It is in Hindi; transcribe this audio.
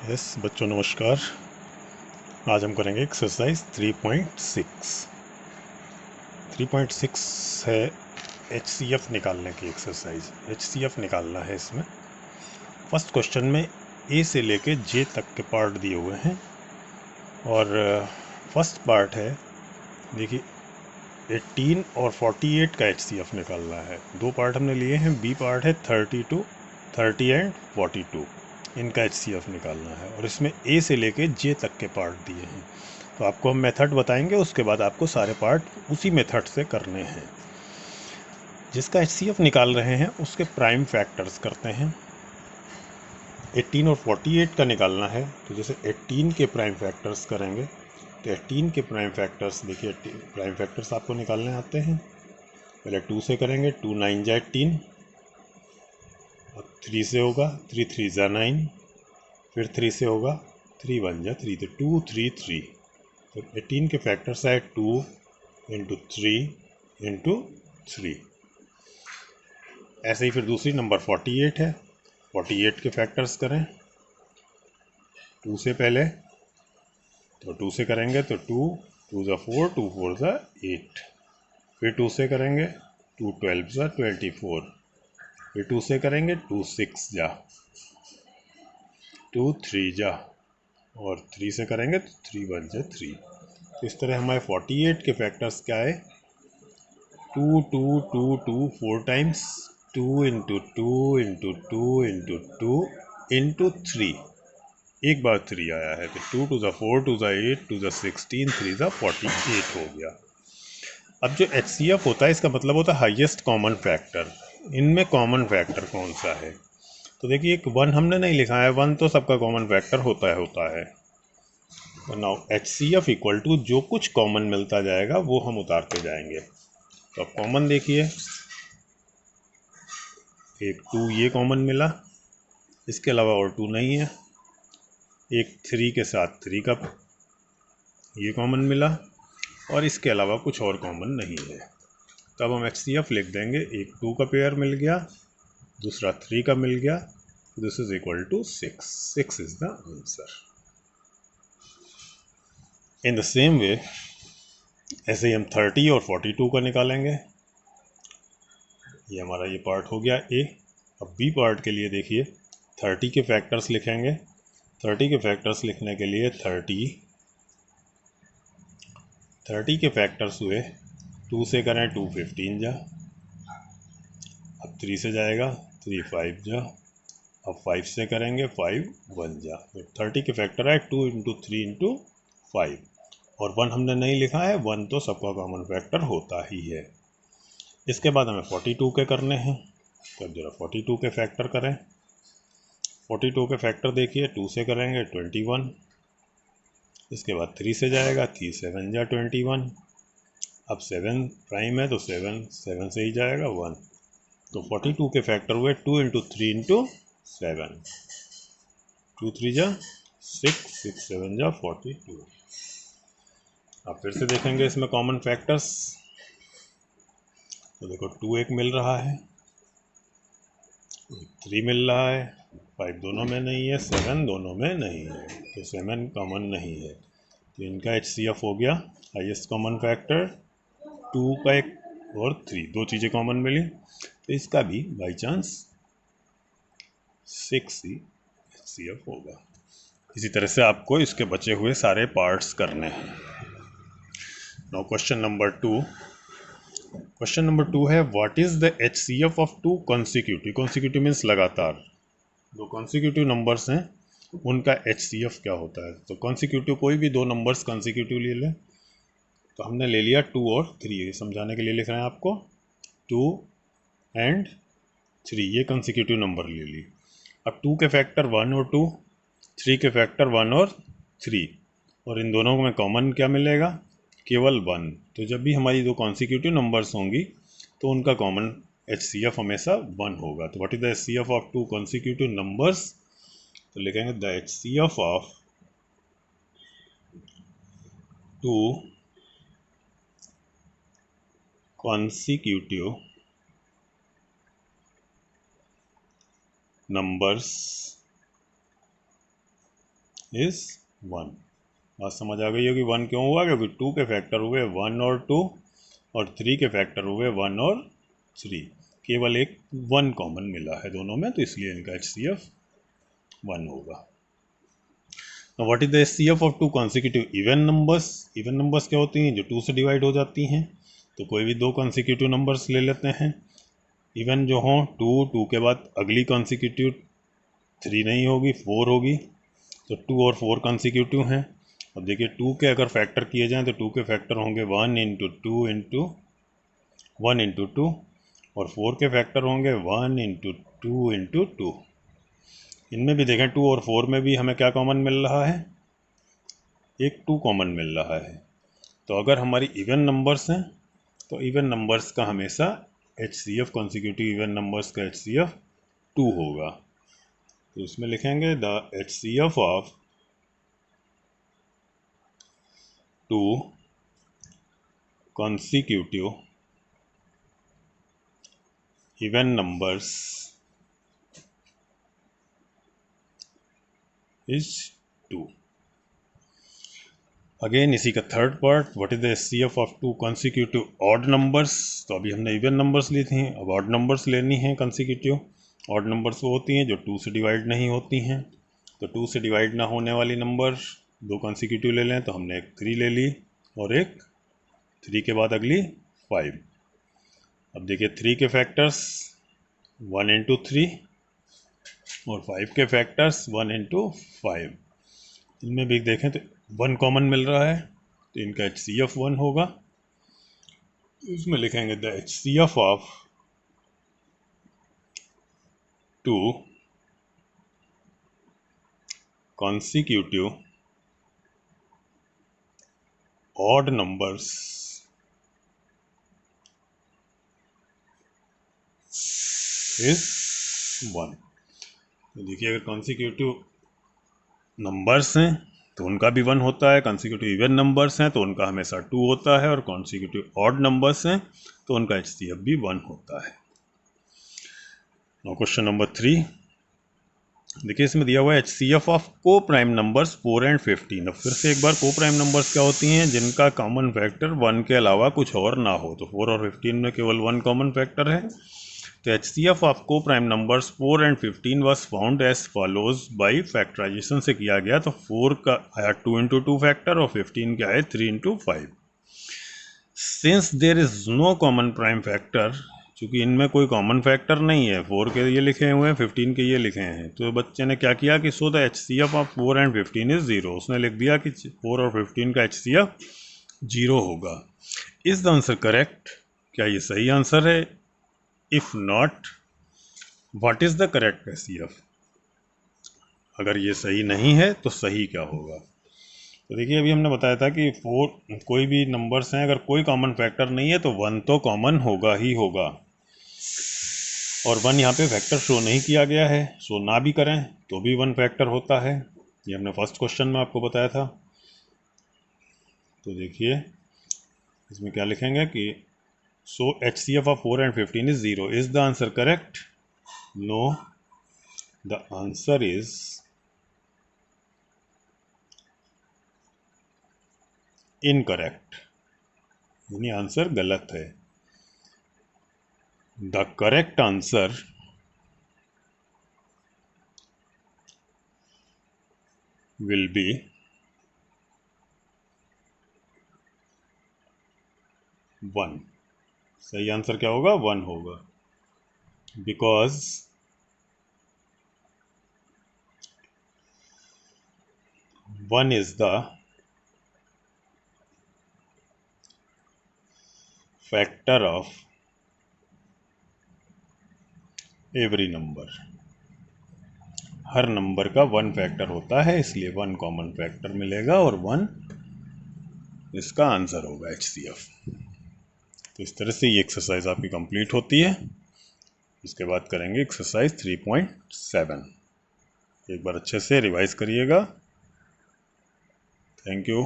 यस बच्चों नमस्कार। आज हम करेंगे एक्सरसाइज 3.6। 3.6 है HCF निकालने की एक्सरसाइज। HCF निकालना है इसमें। फर्स्ट क्वेश्चन में ए से लेके जे तक के पार्ट दिए हुए हैं और फर्स्ट पार्ट है, देखिए 18 और 48 का HCF निकालना है। दो पार्ट हमने लिए हैं। बी पार्ट है 30 एंड 42, इनका HCF निकालना है और इसमें ए से लेके जे तक के पार्ट दिए हैं। तो आपको हम मेथड बताएंगे, उसके बाद आपको सारे पार्ट उसी मेथड से करने हैं। जिसका HCF निकाल रहे हैं उसके प्राइम फैक्टर्स करते हैं। 18 और 48 का निकालना है तो जैसे 18 के प्राइम फैक्टर्स करेंगे तो 18 के प्राइम फैक्टर्स, देखिए प्राइम फैक्टर्स आपको निकालने आते हैं। पहले 2 से करेंगे, 2 9 जा 18 और 3 से होगा 3 3 जा 9, फिर 3 से होगा 3 1 जा 3, तो 2 3 3। तो 18 के फैक्टर्स आए 2 इंटू 3 इंटू 3। ऐसे ही फिर दूसरी नंबर 48 है। 48 के फैक्टर्स करें 2 से पहले, तो 2 से करेंगे तो 2 2 ज़ा 4, 2 4 ज़ा 8। फिर 2 से करेंगे 2 12 ज़ा 24। फिर 2 से करेंगे 2 6 जा, 2 3 जा, और 3 से करेंगे तो 3 1 जा 3। तो इस तरह हमारे 48 के फैक्टर्स क्या है, 2 2 2 2 4 times, 2 into 2 into 2 into 2 into 3। एक बार 3 आया है तो 2 2 ज़ा 4, 2 ज़ा 8, 2 ज़ा 16, 3 ज़ा 48 हो गया। अब जो HCF होता है इसका मतलब होता है हाईएस्ट कॉमन फैक्टर। इनमें कॉमन फैक्टर कौन सा है, तो देखिए एक 1 हमने नहीं लिखा है, 1 तो सबका कॉमन फैक्टर होता है। तो नाउ HCF इक्वल टू जो कुछ कॉमन मिलता जाएगा वो हम उतारते जाएंगे। तो अब कॉमन देखिए, एक 2 ये कॉमन मिला, इसके अलावा और 2 नहीं है। एक 3 के साथ 3 का ये कॉमन मिला और इसके अलावा कुछ और कॉमन नहीं है। तब हम HCF लिख देंगे, एक 2 का पेयर मिल गया, दूसरा 3 का मिल गया, this is equal to 6। 6 is the answer. In the same way ऐसे ही हम 30 और 42 का निकालेंगे। ये हमारा ये पार्ट हो गया ए। अब बी पार्ट के लिए देखिए 30 के फैक्टर्स लिखेंगे। 30 के फैक्टर्स लिखने के लिए 30 के फैक्टर्स हुए, 2 से करें 2 15 जा, अब 3 से जाएगा 3 5 जा, अब 5 से करेंगे 5 1 जा। 30 के फैक्टर है 2 इंटू 3 इंटू 5, और 1 हमने नहीं लिखा है, 1 तो सबका कॉमन फैक्टर होता ही है। इसके बाद हमें 42 के करने हैं, तो अब जरा 42 के फैक्टर करें। 42 के फैक्टर देखिए, 2 से करेंगे 21, इसके बाद 3 से जाएगा 3 7 जा 21, अब 7 प्राइम है तो 7 7 से ही जाएगा 1। तो 42 के फैक्टर हुए 2 इंटू 3 इंटू 7, 2 3 जा 6, 6 7 जा 42। अब फिर से देखेंगे इसमें कॉमन फैक्टर्स, तो देखो 2 एक मिल रहा है, 3 मिल रहा है, 5 दोनों में नहीं है, 7 दोनों में नहीं है, तो 7 कॉमन नहीं है। तो इनका HCF हो गया हाईएस्ट कॉमन फैक्टर 2 का एक और 3, दो चीज़ें कॉमन मिली, तो इसका भी बाई चांस 6 ही HCF होगा। इसी तरह से आपको इसके बचे हुए सारे पार्ट्स करने हैं। Now question number 2। Question number 2 है, what is the HCF of two consecutive. Consecutive means लगातार, दो कॉन्सिक्यूटिव नंबर्स हैं उनका HCF क्या होता है। तो कॉन्सिक्यूटिव कोई भी दो नंबर्स कॉन्सिक्यूटिव ले लें, तो हमने ले लिया 2 और 3, समझाने के लिए लिख रहे हैं आपको, 2 एंड 3 ये कॉन्सिक्यूटिव नंबर ले ली। अब 2 के फैक्टर 1 और 2, 3 के फैक्टर 1 और 3, और इन दोनों में कॉमन क्या मिलेगा, केवल 1। तो जब भी हमारी दो कॉन्सिक्यूटिव नंबर्स होंगी तो उनका कॉमन HCF हमेशा 1 होगा। तो what is the HCF of two consecutive numbers, तो लिखेंगे the HCF of two consecutive numbers is 1। बात समझ आ गई होगी 1 क्यों हुआ, क्योंकि 2 के फैक्टर हुए 1 और 2 और 3 के फैक्टर हुए 1 और 3। केवल एक 1 कॉमन मिला है दोनों में, तो इसलिए इनका HCF 1 होगा। Now what is the HCF of two consecutive even numbers? Even numbers क्या होती हैं, जो 2 से डिवाइड हो जाती हैं। तो कोई भी दो कॉन्सिक्यूटिव नंबर्स ले लेते हैं इवन जो हों, 2 के बाद अगली कॉन्सिक्यूटिव 3 नहीं होगी, 4 होगी। तो 2 और 4 कॉन्सिक्यूटिव हैं। अब देखिए 2 के अगर फैक्टर किए जाएं तो 2 के फैक्टर होंगे 1 इंटू 2 इंटू 1 इंटू 2, और 4 के फैक्टर होंगे 1 इंटू 2 इंटू 2। इनमें भी देखें 2 और 4 में भी हमें क्या कॉमन मिल रहा है, एक 2 कॉमन मिल रहा है। तो अगर हमारी इवन नंबर्स हैं तो इवन नंबर्स का हमेशा HCF कॉन्सिक्यूटिव इवन नंबर्स का HCF 2 होगा। तो इसमें लिखेंगे the HCF of 2 consecutive even numbers is 2। Again इसी का third part, what is the HCF of 2 consecutive odd numbers। तो अभी हमने इवन नंबर्स ली थी, अब ऑड नंबर्स लेनी है consecutive। ऑड नंबर्स वो होती हैं जो 2 से डिवाइड नहीं होती हैं। तो 2 से डिवाइड ना होने वाली नंबर दो consecutive ले लें, तो हमने एक 3 ले ली और एक 3 के बाद अगली 5। अब देखिए 3 के फैक्टर्स 1 इंटू 3 और 5 के फैक्टर्स 1 इंटू 5। इनमें भी देखें तो 1 कॉमन मिल रहा है, तो इनका HCF 1 होगा। इसमें लिखेंगे the HCF of 2 consecutive odd numbers is 1। तो देखिए अगर कॉन्सिक्यूटिव नंबर्स हैं तो उनका भी 1 होता है, कॉन्सिक्यूटिव इवन नंबर्स हैं तो उनका हमेशा 2 होता है, और कॉन्सिक्यूटिव ऑड नंबर्स हैं तो उनका HCF भी 1 होता है। नाउ क्वेश्चन नंबर 3, देखिए इसमें दिया हुआ है HCF of coprime numbers 4 and 15। अब फिर से एक बार को प्राइम नंबर्स क्या होती हैं, जिनका कॉमन फैक्टर 1 के अलावा कुछ और ना हो। तो 4 और 15 में केवल 1 कॉमन फैक्टर है। तो HCF of coprime numbers 4 and 15 was found as follows by factorization से किया गया। तो 4 का आया 2 इंटू 2 फैक्टर और 15 का है 3 into 5। Since there is no common prime factor, चूँकि इनमें कोई कॉमन फैक्टर नहीं है, 4 के ये लिखे हुए हैं 15 के ये लिखे हैं, तो बच्चे ने क्या किया कि so the HCF of 4 and 15 is 0। उसने लिख दिया कि 4 और 15 का HCF 0 होगा। इज द आंसर करेक्ट, क्या ये सही आंसर है? If not, what is the correct HCF? अगर ये सही नहीं है तो सही क्या होगा? तो देखिए अभी हमने बताया था कि 4 कोई भी नंबर्स हैं, अगर कोई कॉमन फैक्टर नहीं है तो 1 तो कॉमन होगा ही होगा, और 1 यहाँ पे फैक्टर शो नहीं किया गया है। शो ना भी करें तो भी 1 फैक्टर होता है, ये हमने फर्स्ट क्वेश्चन में आपको बताया था। तो देखिए इसमें क्या लिखेंगे कि so HCF of 4 and 15 is 0। Is the answer correct? No, the answer is incorrect, यानी आंसर गलत है। The correct answer will be 1। सही आंसर क्या होगा? 1 होगा, because 1 is the factor of every number. हर नंबर का 1 फैक्टर होता है, इसलिए 1 कॉमन फैक्टर मिलेगा और 1 इसका आंसर होगा HCF। तो इस तरह से ये एक्सरसाइज आपकी कंप्लीट होती है। इसके बाद करेंगे एक्सरसाइज 3.7। एक बार अच्छे से रिवाइज करिएगा। Thank you.